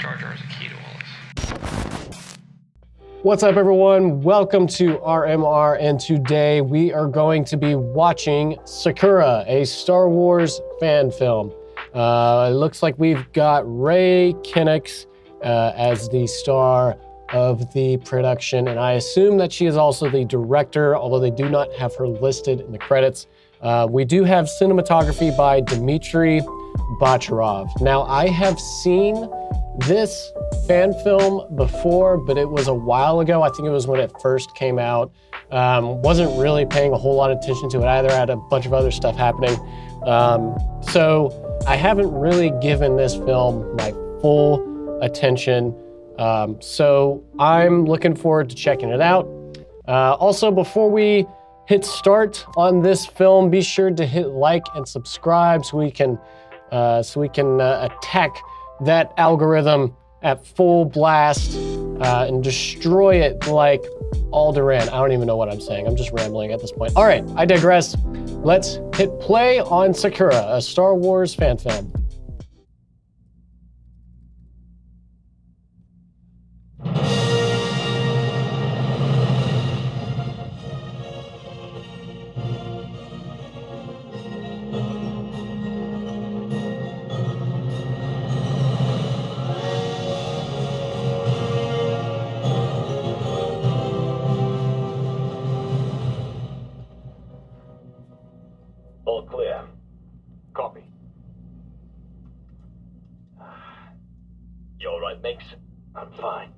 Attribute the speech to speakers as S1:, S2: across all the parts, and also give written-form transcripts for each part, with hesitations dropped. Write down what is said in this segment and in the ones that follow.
S1: Jar Jar is a key to all this.
S2: What's up, everyone? Welcome to RMR, and today we are going to be watching Secura, a Star Wars fan film. It looks like we've got Ray Kinnox as the star of the production, and I assume that she is also the director, although they do not have her listed in the credits. We do have cinematography by Dmitry Bacharov. Now, I have seen this fan film before, but it was a while ago. I think it was when it first came out. Wasn't really paying a whole lot of attention to it either. I had a bunch of other stuff happening. So I haven't really given this film my full attention. So I'm looking forward to checking it out. Also, before we hit start on this film, be sure to hit like and subscribe so we can attack that algorithm at full blast and destroy it like Alderaan. I don't even know what I'm saying. I'm just rambling at this point. All right, I digress. Let's hit play on Secura, a Star Wars fan film.
S3: All clear. Copy. You all right, Mix? I'm fine.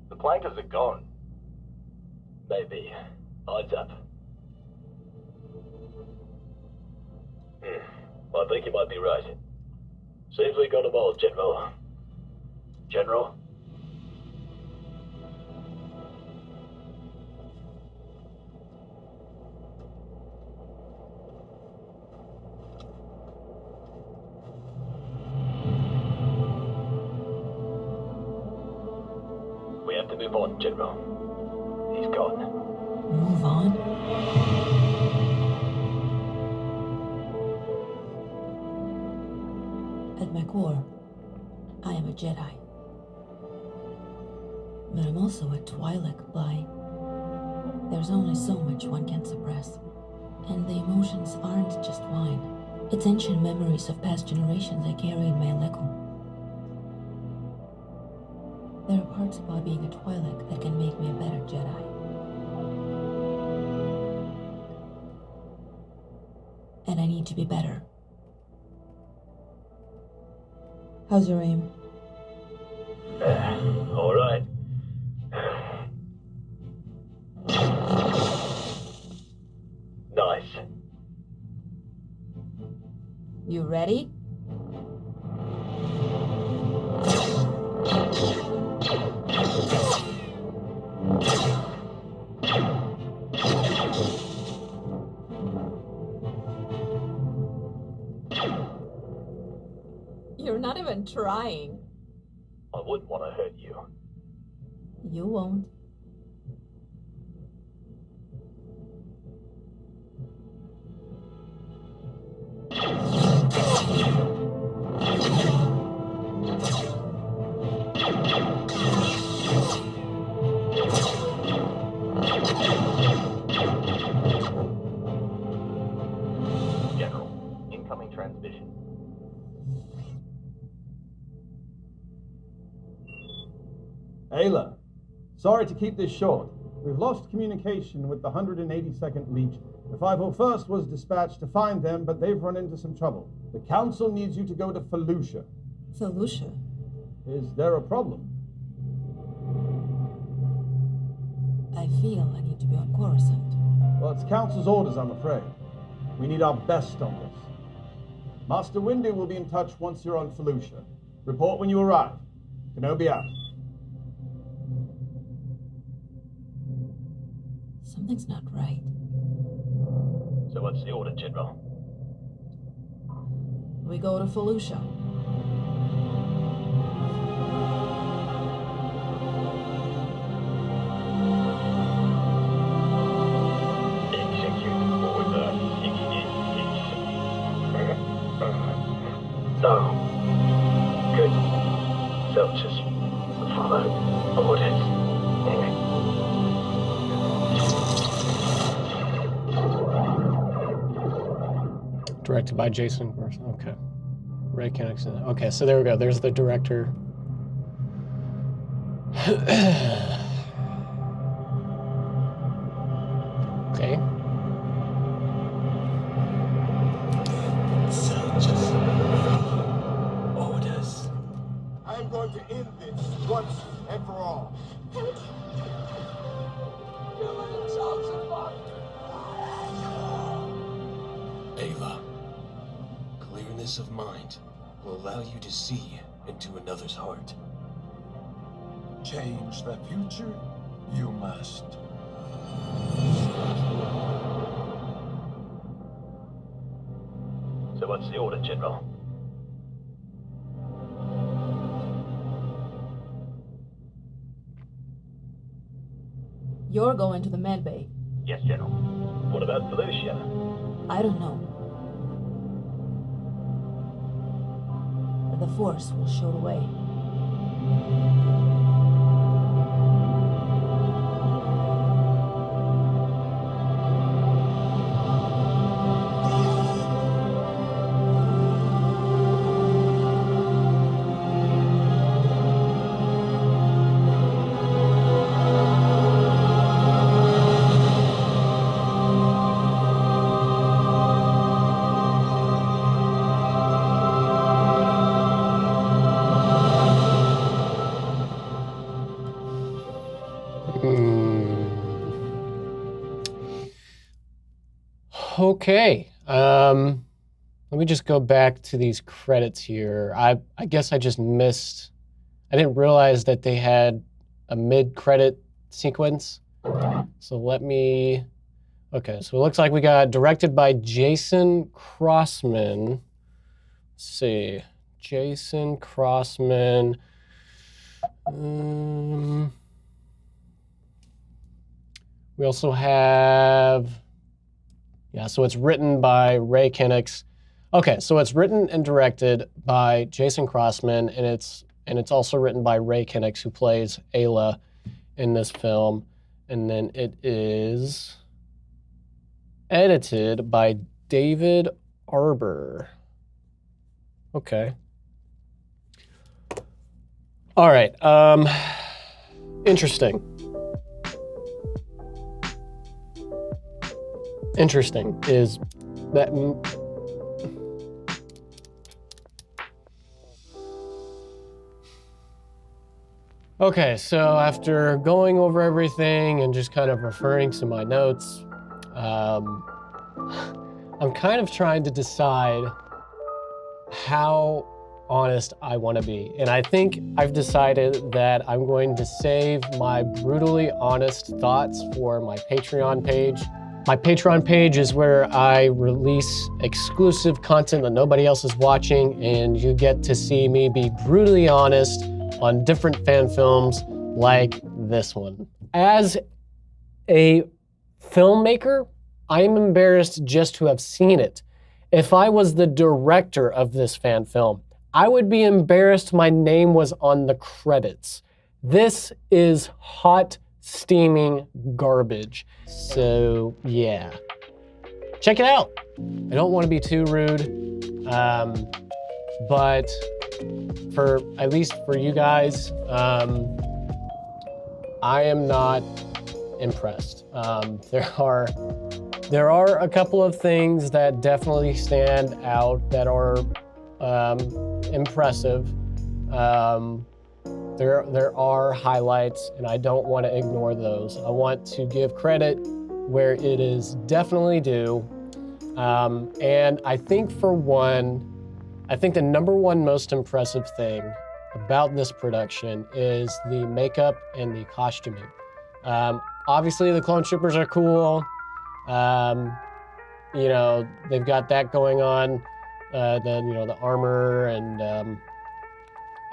S3: The plankers are gone. Maybe. Odds up. I think you might be right. Seems we got them all, General. General? We have to move on, General. He's gone.
S4: Move on? At my core, I am a Jedi. But I'm also a Twi'lek by... There's only so much one can suppress. And the emotions aren't just mine. It's ancient memories of past generations I carry in my Lego. There are parts about being a Twi'lek that can make me a better Jedi. And I need to be better. How's your aim?
S3: All right. Nice.
S4: You ready? You're not even trying.
S3: I wouldn't want to hurt you.
S4: You won't.
S3: General, incoming transmission.
S5: Ayla, sorry to keep this short. We've lost communication with the 182nd Legion. The 501st was dispatched to find them, but they've run into some trouble. The Council needs you to go to Felucia.
S4: Felucia?
S5: Is there a problem?
S4: I feel I need to be on Coruscant.
S5: Well, it's Council's orders, I'm afraid. We need our best on this. Master Windu will be in touch once you're on Felucia. Report when you arrive. Kenobi out.
S4: Something's not right.
S3: So what's the order, General?
S4: We go to Felucia.
S3: Execute order 66.
S2: Directed by Jason. Okay. Ray Kennick. Okay, so there we go. There's the director. Okay.
S6: Orders. I'm going to end this once and for all.
S7: Ayla, clearness of mind will allow you to see into another's heart.
S6: Change the future, you must.
S3: So what's the order, General?
S4: You're going to the med bay.
S3: Yes, General. What about Felicia?
S4: I don't know. The Force will show the way.
S2: Okay. Let me just go back to these credits here. I guess I just missed. I didn't realize that they had a mid-credit sequence. So let me. Okay, so it looks like we got directed by Jason Crossman. Let's see. Jason Crossman. We also have. Yeah, so it's written by Ray Kennick. Okay, so it's written and directed by Jason Crossman, and it's also written by Ray Kennick, who plays Ayla in this film. And then it is edited by David Arbor. Okay. All right. Interesting. Interesting is that. Okay, so after going over everything and just kind of referring to my notes, I'm kind of trying to decide how honest I want to be. And I think I've decided that I'm going to save my brutally honest thoughts for my Patreon page. My Patreon page is where I release exclusive content that nobody else is watching, and you get to see me be brutally honest on different fan films like this one. As a filmmaker, I'm embarrassed just to have seen it. If I was the director of this fan film, I would be embarrassed my name was on the credits. This is hot, steaming garbage. So yeah, check it out. I don't want to be too rude, but for at least for you guys, I am not impressed. There are a couple of things that definitely stand out that are impressive. There are highlights, and I don't want to ignore those. I want to give credit where it is definitely due. And I think for one, I think the number one most impressive thing about this production is the makeup and the costuming. Obviously, the clone troopers are cool. You know, they've got that going on. The armor and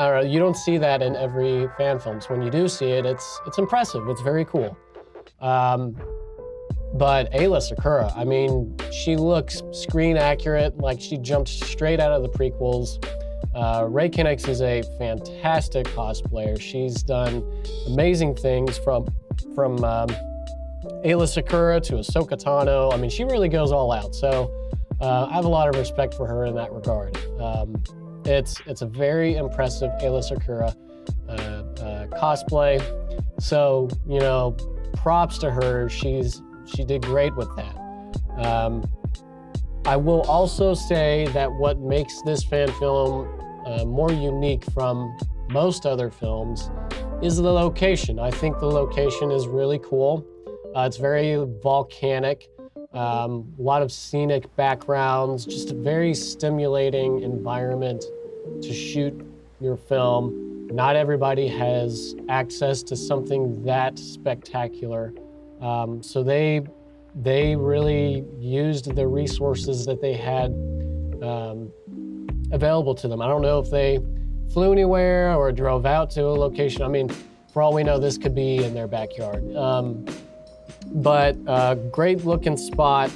S2: I don't know. You don't see that in every fan films. When you do see it, it's impressive. It's very cool. But Ayla Secura, I mean, she looks screen accurate, like she jumped straight out of the prequels. Ray Kennick is a fantastic cosplayer. She's done amazing things from Ayla Secura to Ahsoka Tano. I mean, she really goes all out. So I have a lot of respect for her in that regard. It's a very impressive Ayla Secura cosplay. So, you know, props to her. She did great with that. I will also say that what makes this fan film more unique from most other films is the location. I think the location is really cool. It's very volcanic, a lot of scenic backgrounds, just a very stimulating environment to shoot your film. Not everybody has access to something that spectacular. So they really used the resources that they had available to them. I don't know if they flew anywhere or drove out to a location. I mean, for all we know, this could be in their backyard. But great looking spot,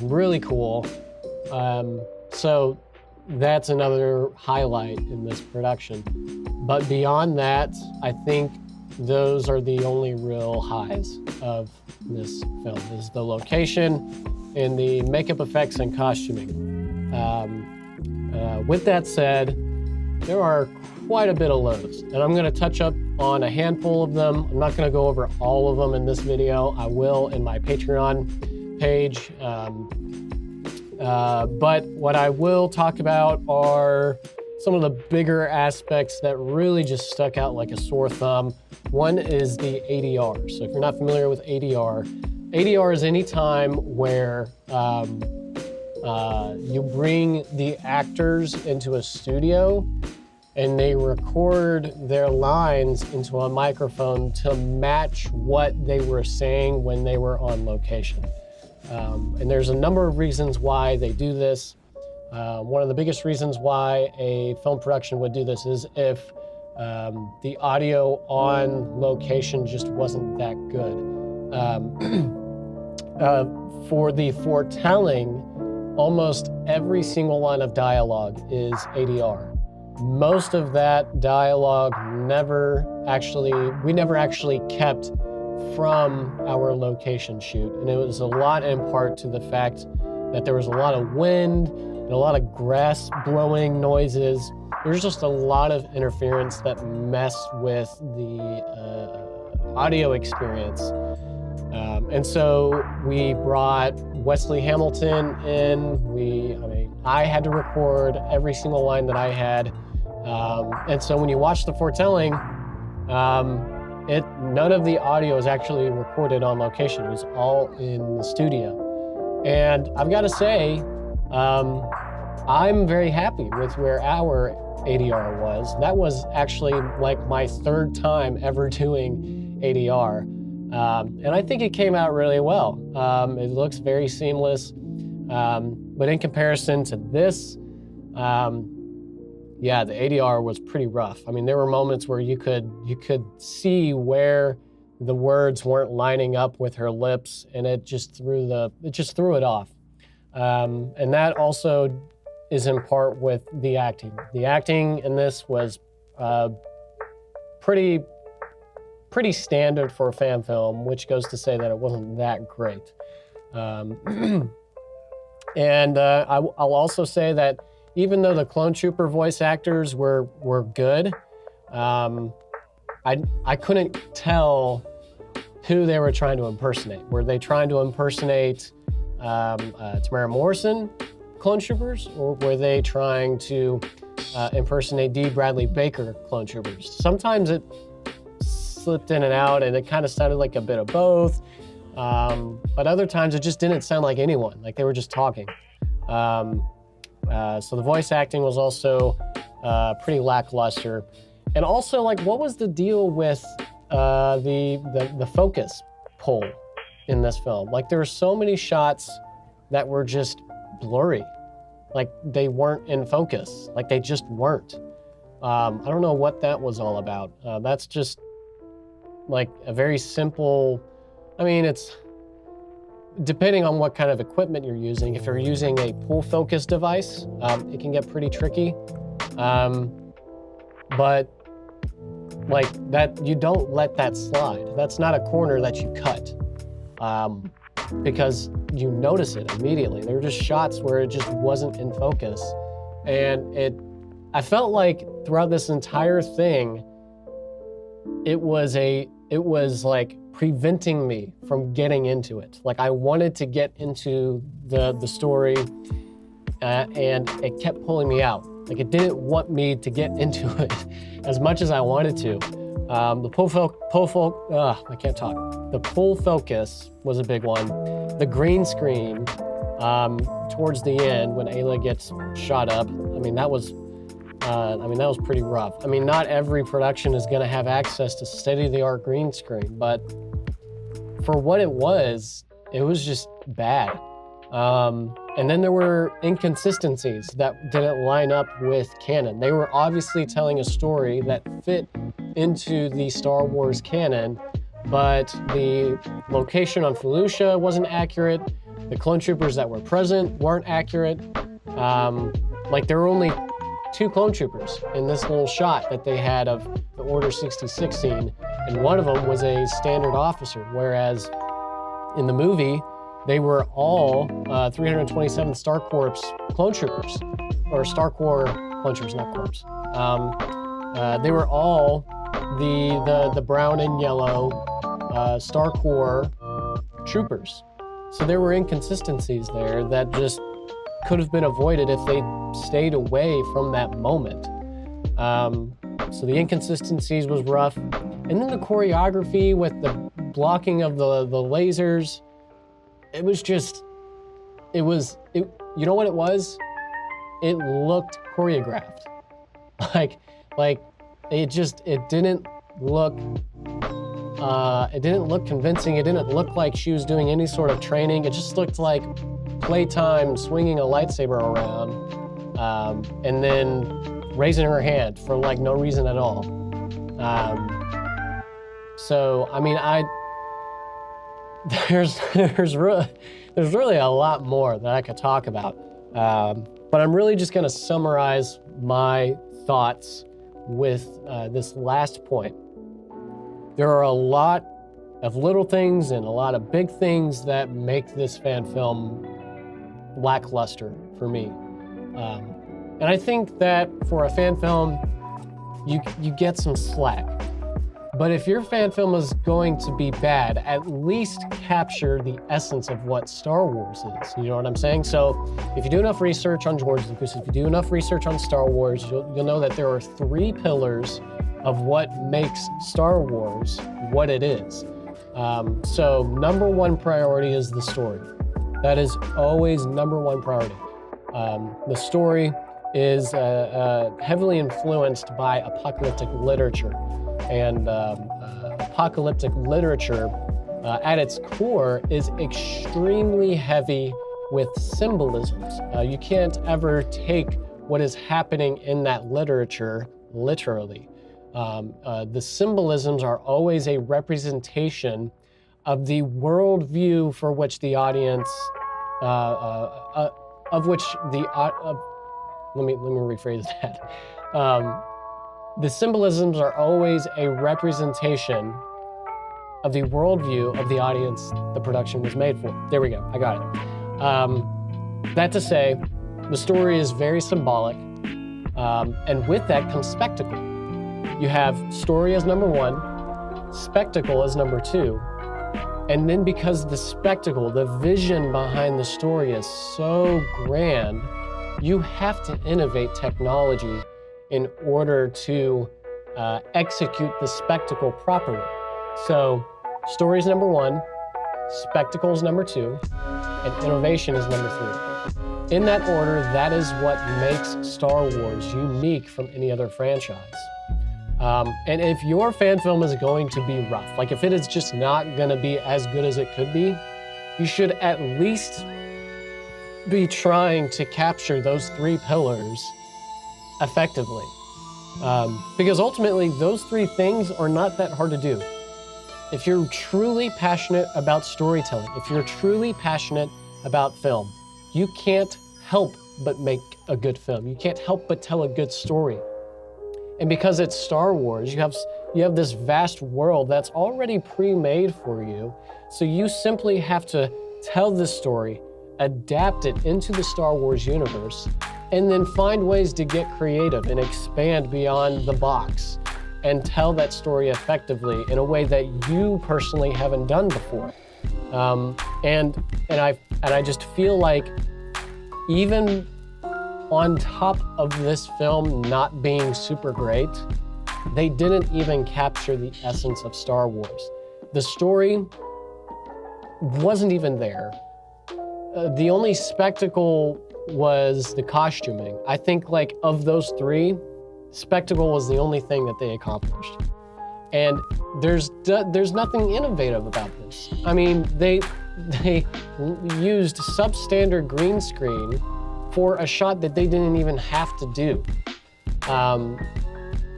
S2: really cool. So that's another highlight in this production. But beyond that, I think those are the only real highs of this film, is the location and the makeup effects and costuming. With that said, there are quite a bit of lows, and I'm going to touch up on a handful of them. I'm not going to go over all of them in this video. I will in my Patreon page. But what I will talk about are some of the bigger aspects that really just stuck out like a sore thumb. One is the ADR. So if you're not familiar with ADR, ADR is any time where you bring the actors into a studio and they record their lines into a microphone to match what they were saying when they were on location. And there's a number of reasons why they do this. One of the biggest reasons why a film production would do this is if the audio on location just wasn't that good. For the foretelling, almost every single line of dialogue is ADR. Most of that dialogue we never actually kept from our location shoot. And it was a lot in part to the fact that there was a lot of wind and a lot of grass blowing noises. There's just a lot of interference that messed with the audio experience. And so we brought Wesley Hamilton in. I had to record every single line that I had. And so when you watch the foretelling, none of the audio is actually recorded on location. It was all in the studio. And I've got to say, I'm very happy with where our ADR was. That was actually like my third time ever doing ADR. And I think it came out really well. It looks very seamless. But in comparison to this, yeah, the ADR was pretty rough. I mean, there were moments where you could see where the words weren't lining up with her lips, and it just threw it off. And that also is in part with the acting. The acting in this was pretty standard for a fan film, which goes to say that it wasn't that great. And I'll also say that even though the Clone Trooper voice actors were good, I couldn't tell who they were trying to impersonate. Were they trying to impersonate Tamara Morrison Clone Troopers, or were they trying to impersonate D. Bradley Baker Clone Troopers? Sometimes it slipped in and out, and it kind of sounded like a bit of both. But other times it just didn't sound like anyone, like they were just talking. So the voice acting was also pretty lackluster. And also, like, what was the deal with the focus pull in this film? Like, there were so many shots that were just blurry. Like, they weren't in focus. Like, they just weren't. I don't know what that was all about. That's just, like, a very simple... I mean, it's... Depending on what kind of equipment you're using, if you're using a pull focus device, it can get pretty tricky. But like that, you don't let that slide. That's not a corner that you cut, because you notice it immediately. There were just shots where it just wasn't in focus. And I felt like throughout this entire thing, it was like preventing me from getting into it. Like I wanted to get into the story, and it kept pulling me out. Like it didn't want me to get into it as much as I wanted to. The pull focus was a big one. The green screen towards the end when Ayla gets shot up. I mean that was pretty rough. I mean, not every production is going to have access to state-of-the-art green screen, but for what it was just bad. And then there were inconsistencies that didn't line up with canon. They were obviously telling a story that fit into the Star Wars canon, but the location on Felucia wasn't accurate. The clone troopers that were present weren't accurate. Like there were only 2 clone troopers in this little shot that they had of the Order 66 scene, and one of them was a standard officer, whereas in the movie, they were all 327th Star Corps clone troopers, or Star Corps clone troopers, not corps. They were all the brown and yellow Star Corps troopers. So there were inconsistencies there that just could have been avoided if they stayed away from that moment. So the inconsistencies was rough. And then the choreography with the blocking of the lasers, it was just, you know what it was? It looked choreographed. Like it didn't look convincing. It didn't look like she was doing any sort of training. It just looked like playtime swinging a lightsaber around, and then raising her hand for like no reason at all. So I mean, there's really a lot more that I could talk about, but I'm really just going to summarize my thoughts with this last point. There are a lot of little things and a lot of big things that make this fan film lackluster for me. And I think that for a fan film, you get some slack. But if your fan film is going to be bad, at least capture the essence of what Star Wars is. You know what I'm saying? So if you do enough research on George Lucas, if you do enough research on Star Wars, you'll know that there are 3 pillars of what makes Star Wars what it is. So number 1 priority is the story. That is always number 1 priority. The story is heavily influenced by apocalyptic literature. And apocalyptic literature, at its core, is extremely heavy with symbolisms. You can't ever take what is happening in that literature literally. The symbolisms are always a representation of the worldview for which the audience, let me rephrase that. The symbolisms are always a representation of the worldview of the audience the production was made for. There we go, I got it. That to say, the story is very symbolic, and with that comes spectacle. You have story as number 1, spectacle as number 2, and then because the spectacle, the vision behind the story is so grand, you have to innovate technology in order to execute the spectacle properly. So story is number 1, spectacle is number 2, and innovation is number 3. In that order, that is what makes Star Wars unique from any other franchise. And if your fan film is going to be rough, like if it is just not gonna be as good as it could be, you should at least be trying to capture those 3 pillars effectively. Because ultimately, those 3 things are not that hard to do. If you're truly passionate about storytelling, if you're truly passionate about film, you can't help but make a good film. You can't help but tell a good story. And because it's Star Wars, you have this vast world that's already pre-made for you, so you simply have to tell this story, adapt it into the Star Wars universe, and then find ways to get creative and expand beyond the box and tell that story effectively in a way that you personally haven't done before. And I just feel like even on top of this film not being super great, they didn't even capture the essence of Star Wars. The story wasn't even there. The only spectacle was the costuming. I think like of those three, spectacle was the only thing that they accomplished. And there's nothing innovative about this. I mean, they used substandard green screen for a shot that they didn't even have to do.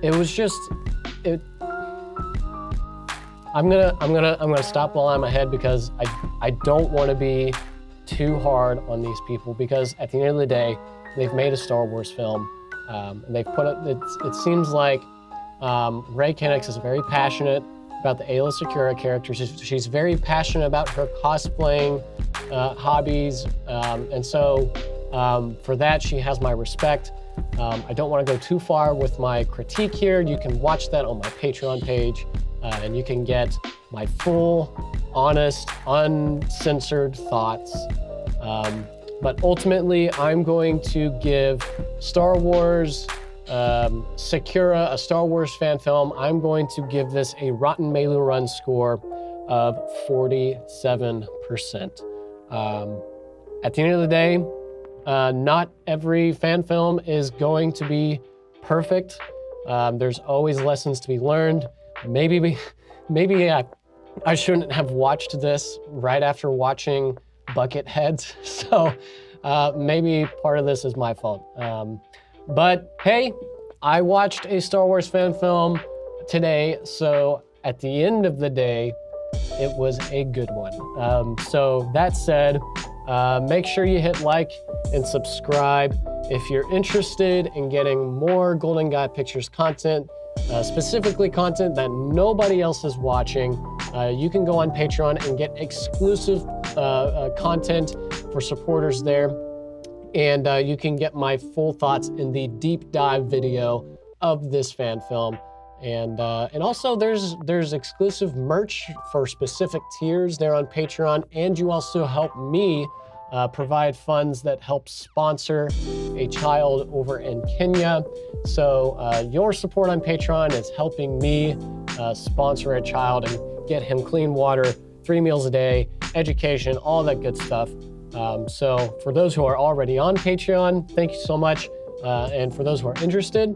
S2: It was just, I'm gonna stop while I'm ahead because I don't want to be too hard on these people, because at the end of the day, they've made a Star Wars film. And they've put it seems like Ray Kennex is very passionate about the Ayla Secura character. She's very passionate about her cosplaying hobbies. And so for that, she has my respect. I don't want to go too far with my critique here. You can watch that on my Patreon page, and you can get my full, honest, uncensored thoughts. But ultimately, I'm going to give Star Wars Secura, a Star Wars fan film, I'm going to give this a Rotten Meiloorun score of 47%. At the end of the day, not every fan film is going to be perfect. There's always lessons to be learned. Maybe I shouldn't have watched this right after watching Bucketheads, so maybe part of this is my fault. But hey, I watched a Star Wars fan film today, so at the end of the day, it was a good one. So that said, make sure you hit like and subscribe. If you're interested in getting more Golden God Pictures content, specifically content that nobody else is watching, you can go on Patreon and get exclusive content for supporters there. And you can get my full thoughts in the deep dive video of this fan film. And also there's exclusive merch for specific tiers there on Patreon, and you also help me provide funds that help sponsor a child over in Kenya. So your support on Patreon is helping me sponsor a child and get him clean water, 3 meals a day, education, all that good stuff. So for those who are already on Patreon, thank you so much. And for those who are interested,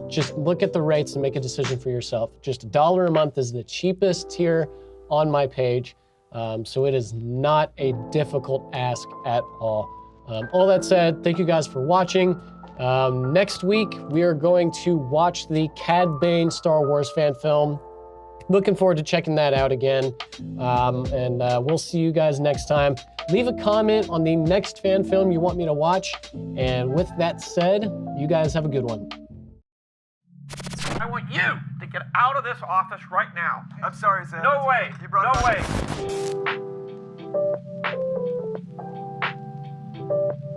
S2: just look at the rates and make a decision for yourself. Just $1 a month is the cheapest tier on my page. So it is not a difficult ask at all. All that said, thank you guys for watching. Next week, we are going to watch the Cad Bane Star Wars fan film. Looking forward to checking that out again. And we'll see you guys next time. Leave a comment on the next fan film you want me to watch. And with that said, you guys have a good one.
S8: I want you to get out of this office right now.
S9: I'm sorry, Sam.
S8: No way.
S9: You brought
S8: No
S9: it
S8: way.